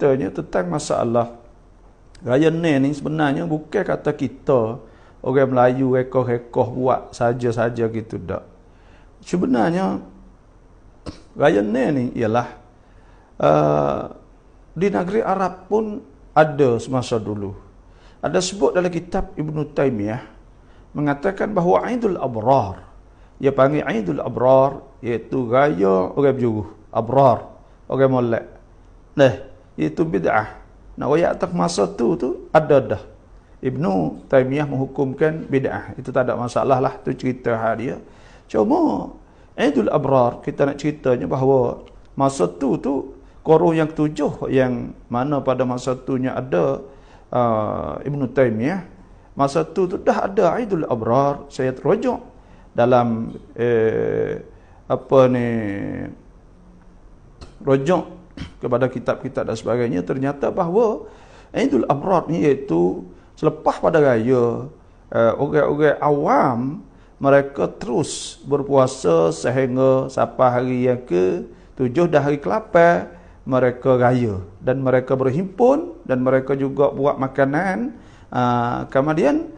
ceritanya tentang masalah raya ni sebenarnya bukan kata kita orang Melayu rekoh-rekoh buat saja-saja gitu tak. Sebenarnya raya ni ialah di negeri Arab pun ada semasa dulu. Ada sebut dalam kitab Ibn Taymiyah mengatakan bahawa Aidul Abrar, dia panggil Aidul Abrar, iaitu raya orang berjuruh, abrar, orang molek. Nah, itu bid'ah. Nak wayak atas masa tu ada dah. Ibnu Taymiyah menghukumkan bid'ah. Itu tak ada masalah lah, tu cerita dia. Cuma Aidul Abrar kita nak ceritanya bahawa masa tu Qurun yang ketujuh yang mana pada masa tunya ada Ibnu Taymiyah, masa tu dah ada Aidul Abrar. Saya terujuk dalam rujuk kepada kitab-kitab dan sebagainya, ternyata bahawa Aidul Abrar ni iaitu selepas pada raya orang-orang awam mereka terus berpuasa sehingga sampai hari yang ke-7 dah hari ke-8 mereka raya dan mereka berhimpun dan mereka juga buat makanan. Kemudian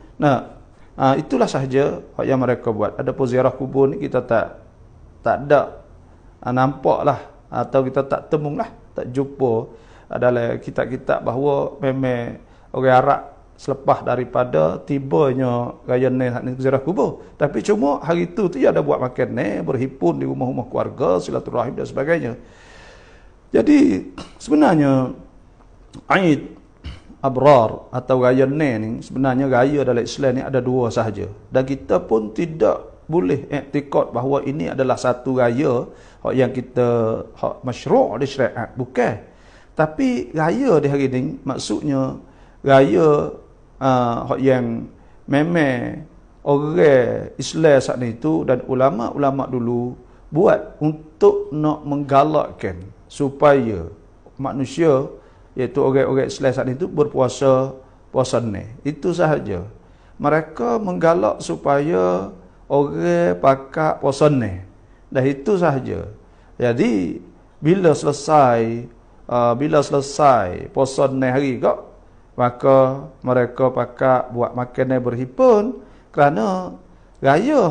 itulah sahaja yang mereka buat. Adapun ziarah kubur ni kita tak ada nampak lah, atau kita tak temung lah, tak jumpa dalam kitab-kitab bahawa memang orang Arab selepas daripada tibanya raya ni ziarah kubur. Tapi cuma hari tu dia ada buat makan ni, berhimpun di rumah-rumah keluarga, silaturahim dan sebagainya. Jadi sebenarnya Aid Abrar atau raya ni sebenarnya raya dalam Islam ni ada dua sahaja, dan kita pun tidak boleh iktikad bahawa ini adalah satu raya yang kita masyru' di syariat, bukan. Tapi raya di hari ini maksudnya raya yang memang orang Islam saat itu dan ulama-ulama dulu buat untuk nak menggalakkan supaya manusia, iaitu orang-orang Islam saat itu berpuasa ni. Itu sahaja. Mereka menggalak supaya orang pakai puasa ni. Dah itu sahaja. Jadi bila selesai puasa ni hari kak, maka mereka pakai buat makanan berhimpun, kerana raya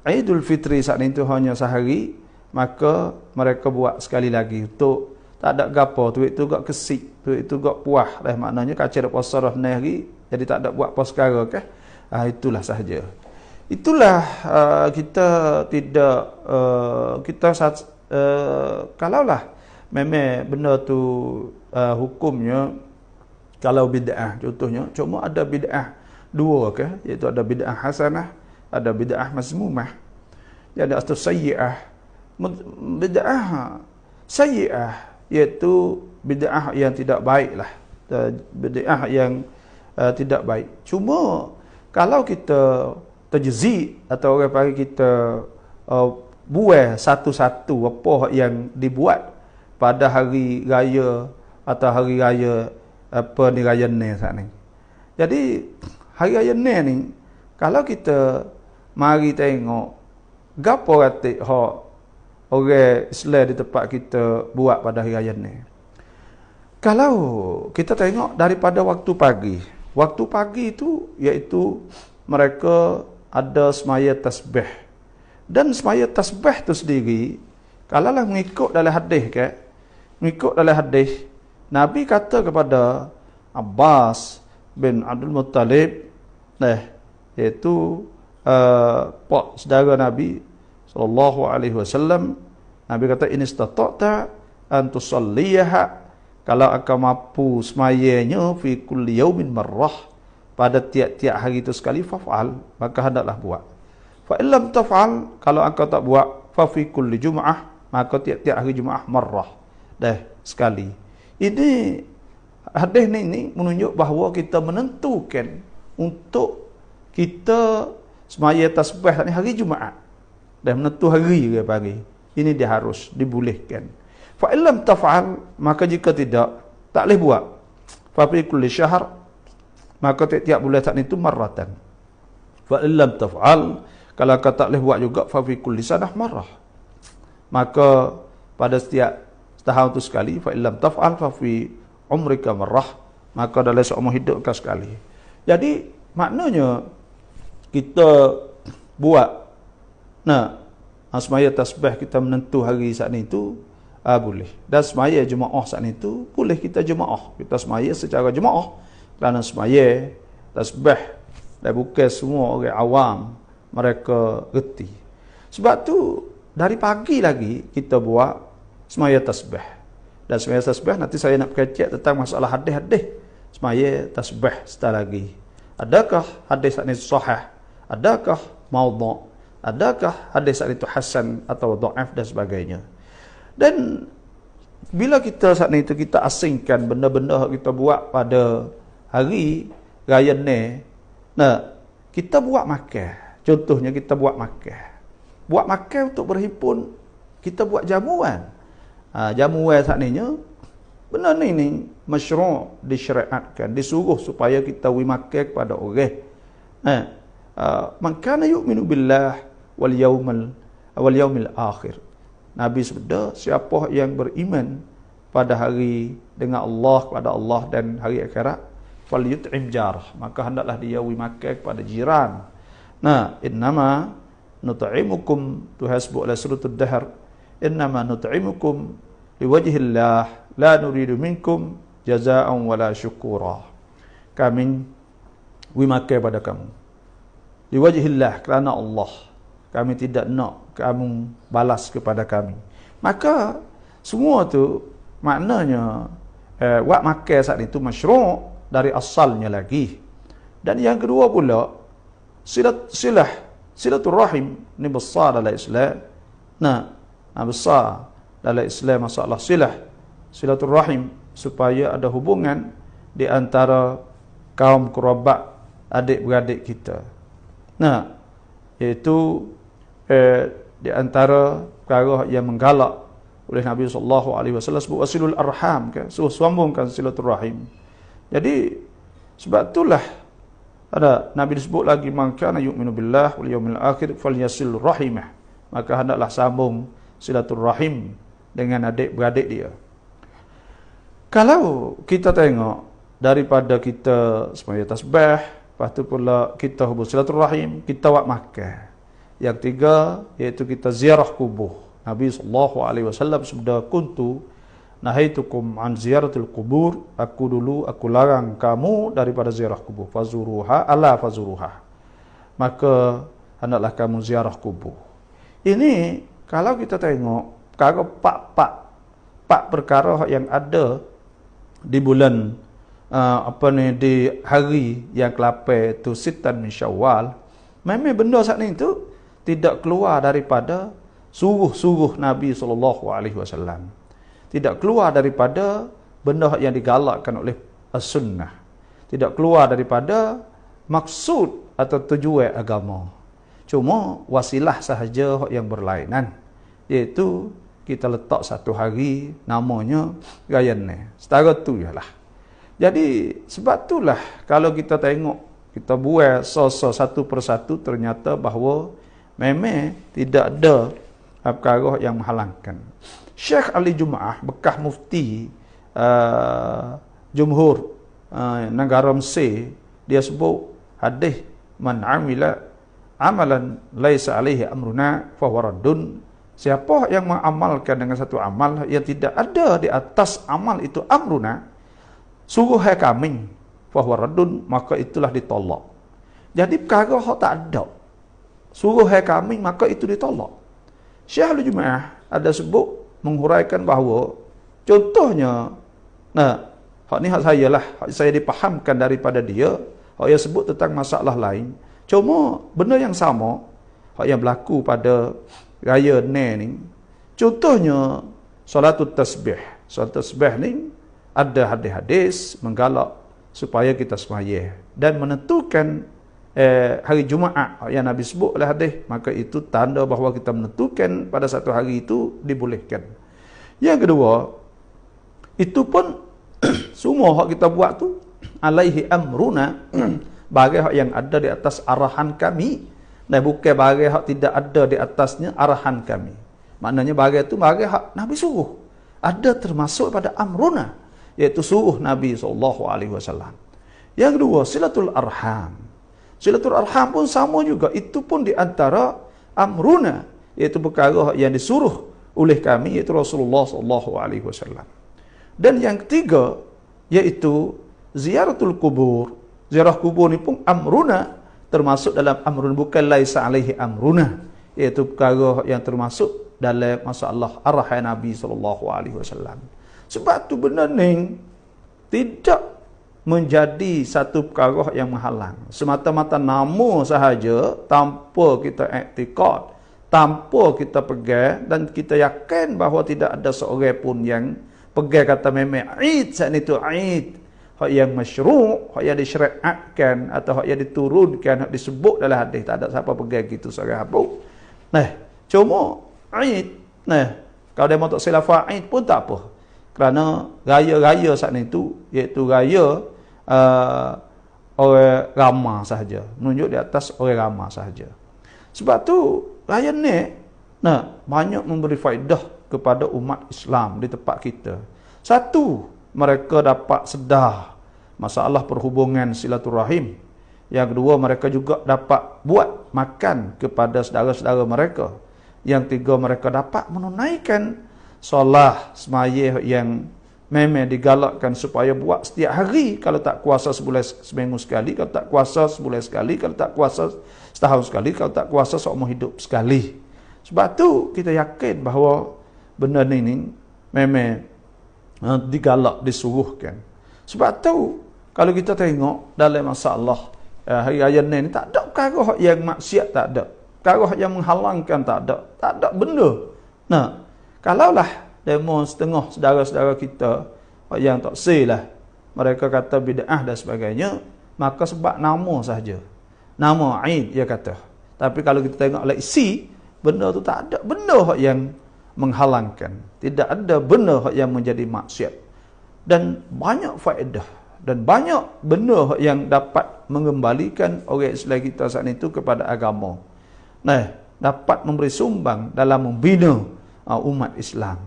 Aidul Fitri saat itu hanya sehari, maka mereka buat sekali lagi untuk tak ada gapo, tu itu gak kesik, tu itu gak puah dah, maknanya kacau puasa dah ni hari, jadi tak ada buat puasa sekarang ke. Itulah sahaja. Itulah kita tidak kalaulah memang benda tu hukumnya kalau bid'ah contohnya, cuma ada bid'ah dua ke, iaitu ada bid'ah hasanah, ada bid'ah mazmumah. Jadi ada sayyi'ah. Bid'ah sayyi'ah iaitu bid'ah yang tidak baik lah, bid'ah yang tidak baik. Cuma kalau kita tajzi atau orang panggil kita buat satu-satu apa yang dibuat pada hari raya atau hari raya raya ni saat ni. Jadi hari raya ni kalau kita mari tengok gapo kata orang Islam di tempat kita buat pada hari raya ni. Kalau kita tengok daripada waktu pagi itu iaitu mereka ada semaya tasbih. Dan semaya tasbih tu sendiri, kalaulah mengikut dalam hadis Nabi kata kepada Abbas bin Abdul Muttalib, iaitu pak saudara Nabi sallallahu alaihi wasallam, Nabi kata in istata'ta an tusalliha, kalau akan mampu semayanya fi kulli yaumin marrah, pada tiap-tiap hari itu sekali, fa'al, maka hendaklah buat. Fa illam taf'al, kalau engkau tak buat, fa fi kulli jum'ah, maka tiap-tiap hari Jumaat marrah, sekali. Ini hadis ni menunjuk bahawa kita menentukan untuk kita semaya tasbih ni hari Jumaat, dan menentu hari ke pagi. Ini dia harus dibolehkan. Fa illam taf'al, maka jika tidak, tak boleh buat. Fa fi kulli syahr, maka tiap bulan saat itu marratan. Fa illam taf'al, kalau kau tak boleh buat juga, fa fi kulli sanah marrah, maka pada setiap setahun tu sekali, fa illam taf'al fa fi umrika marrah, maka dalam seumur hidup kau sekali. Jadi maknanya kita buat semaya tasbih kita menentu hari saat itu boleh. Dan semaya jemaah saat itu boleh kita jemaah. Kita semaya secara jemaah kerana semaya tasbih dan bukan semua orang awam mereka reti. Sebab tu dari pagi lagi kita buat semaya tasbih. Dan semaya tasbih nanti saya nak kecek tentang masalah hadis-hadis semaya tasbih setelah lagi. Adakah hadis ini sahih? Adakah maudhu'? Adakah hadis itu hasan atau dhaif dan sebagainya? Dan bila kita saat itu kita asingkan benda-benda kita buat pada hari raya ni, kita buat makan. Contohnya kita buat makan. Buat makan untuk berhimpun, kita buat jamuan. Jamuan saat ni benda ni masyru' disyariatkan, disuruh supaya kita makan kepada orang. Man kana yu'minu billah wal yaumil akhir. Nabi sabda, siapa yang beriman pada hari dengan Allah, kepada Allah dan hari akhirat, falyut'im jarah, maka hendaklah dia makan kepada jiran. Innama nut'imukum, tuhasbu ala suratul dahr, innama nut'imukum liwajhillah la nuridu minkum jazaa'an wala syukura. Kami makan pada kamu liwajhillah, kerana Allah, kami tidak nak kamu balas kepada kami. Maka semua tu maknanya buat makan saat itu masyru' dari asalnya lagi. Dan yang kedua pula silaturrahim ni besar dalam Islam. Besar dalam Islam masalah silaturrahim, supaya ada hubungan di antara kaum kerabat adik-beradik kita. Iaitu di antara perkara yang menggalak oleh Nabi SAW sebut wasilul arham, kan? Sambungkan silaturrahim. Jadi sebab itulah ada Nabi disebut lagi, man kana yu'minu billah wal yaumil akhir falyasil rahimah, maka hendaklah sambung silaturrahim dengan adik-beradik dia. Kalau kita tengok daripada kita semaya tasbih, lepas tu pula kita hubung silaturrahim, kita buat makan. Yang tiga iaitu kita ziarah kubur. Nabi SAW sabda, kuntu nahaitukum an ziyaratil kubur, aku larang kamu daripada ziarah kubur, fazuruha maka hendaklah kamu ziarah kubur. Ini kalau kita tengok perkara pak perkara yang ada di bulan di hari yang ke-8 tu Sitan min Syawal, memang benda saat ni tu tidak keluar daripada suruh Nabi SAW. Tidak keluar daripada benda yang digalakkan oleh as-sunnah. Tidak keluar daripada maksud atau tujuan agama. Cuma wasilah sahaja yang berlainan, iaitu kita letak satu hari namanya raya ni. Setara tu ialah. Jadi sebab itulah kalau kita tengok, kita buat satu persatu, ternyata bahawa memang tidak ada perkara yang menghalangkan. Syekh Ali Jumaah, bekas mufti Jumhur negara Mesir, dia sebut hadis man amila amalan laisa alaihi amruna fa huwa raddun. Siapa yang mengamalkan dengan satu amal yang tidak ada di atas amal itu amruna, suruh kami, fa huwa raddun, maka itulah ditolak. Jadi perkara hak tak ada, suruh kami, maka itu ditolak. Syekh Ali Jumaah ada sebut menghuraikan bahawa contohnya, hak ni hak saya lah, hak saya dipahamkan daripada dia, hak yang sebut tentang masalah lain. Cuma benda yang sama, hak yang berlaku pada raya ni, contohnya solatut tasbih. Solat tasbih ni ada hadis-hadis menggalak supaya kita semaya dan menentukan hari Jumaat yang Nabi sebut oleh hadis, maka itu tanda bahawa kita menentukan pada satu hari itu dibolehkan. Yang kedua, itu pun semua hak kita buat tu alaihi amruna, bagi hak yang ada di atas arahan kami, dan bukan bagi hak tidak ada di atasnya arahan kami. Maknanya bagi itu bagi hak Nabi suruh. ada termasuk pada amruna, iaitu suruh Nabi SAW. Yang kedua, silatul arham. Silatul arham pun sama juga, itu pun di antara amruna, iaitu perkara yang disuruh oleh kami, iaitu Rasulullah SAW. Dan yang ketiga, iaitu ziaratul kubur. Ziarah kubur ni pun amruna, termasuk dalam amrun, bukan laisa alaihi amruna, iaitu perkara yang termasuk dalam masalah arahan Nabi SAW. Sebab tu benda ni tidak menjadi satu perkara yang menghalang. Semata-mata nama sahaja, tanpa kita iktikad, tanpa kita pegang, dan kita yakin bahawa tidak ada seorang pun yang pegang kata memang Eid saat itu Eid hak yang masyru', hak yang disyariatkan atau hak yang diturunkan, hak disebut dalam hadis. Tak ada siapa pegang gitu seorang apa. Nah, cuma Eid, nah, kalau dia mahu tak silafah Eid pun tak apa. Kerana raya-raya saat itu, iaitu raya orang ramah sahaja, menunjuk di atas orang ramah sahaja. Sebab tu raya ni, nah, banyak memberi faedah kepada umat Islam di tempat kita. Satu, mereka dapat sedar masalah perhubungan silaturahim. Yang kedua, mereka juga dapat buat makan kepada saudara-saudara mereka. Yang tiga, mereka dapat menunaikan solat semaya yang memang digalakkan supaya buat setiap hari. Kalau tak kuasa seminggu sekali, kalau tak kuasa sebulan sekali, kalau tak kuasa setahun sekali, kalau tak kuasa seumur hidup sekali. Sebab tu kita yakin bahawa benda ni memang digalak, disuruhkan. Sebab tu kalau kita tengok dalam masalah hari raya ni tak ada perkara yang maksiat, tak ada perkara yang menghalangkan, tak ada benda. Nah, kalaulah demo setengah saudara-saudara kita yang tak lah, mereka kata bid'ah dan sebagainya, maka sebab nama sahaja, nama Eid dia kata. Tapi kalau kita tengok isi benda tu, tak ada benda yang menghalangkan, tidak ada benda yang menjadi maksiat, dan banyak faedah dan banyak benda yang dapat mengembalikan orang Islam kita saat itu kepada agama. Nah, dapat memberi sumbang dalam membina umat Islam.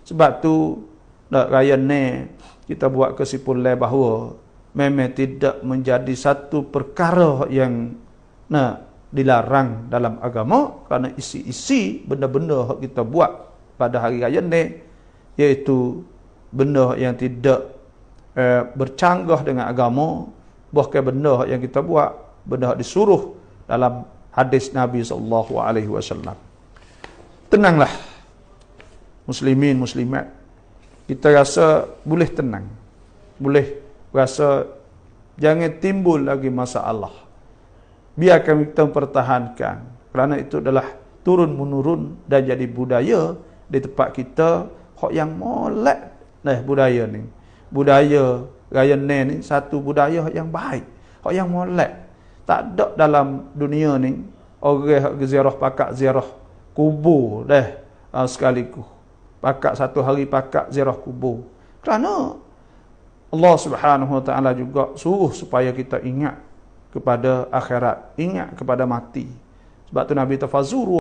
Sebab tu raya ni kita buat kesimpulan bahawa memang tidak menjadi satu perkara yang dilarang dalam agama, kerana isi-isi benda-benda yang kita buat pada hari raya ni, iaitu benda yang tidak bercanggah dengan agama, bahkan benda yang kita buat, benda yang disuruh dalam hadis Nabi SAW. Tenanglah muslimin, muslimat, kita rasa boleh tenang, boleh rasa jangan timbul lagi masalah. Biarkan kita mempertahankan, kerana itu adalah turun-menurun dan jadi budaya di tempat kita, hak yang molek. Nah, budaya ni, budaya raya ni satu budaya yang baik, hak yang molek. Tak ada dalam dunia ni orang ziarah, pakak ziarah kubur sekaligus, pakak satu hari pakak ziarah kubur. Kerana Allah Subhanahu Wa Taala juga suruh supaya kita ingat kepada akhirat, ingat kepada mati. Sebab tu Nabi tafazuru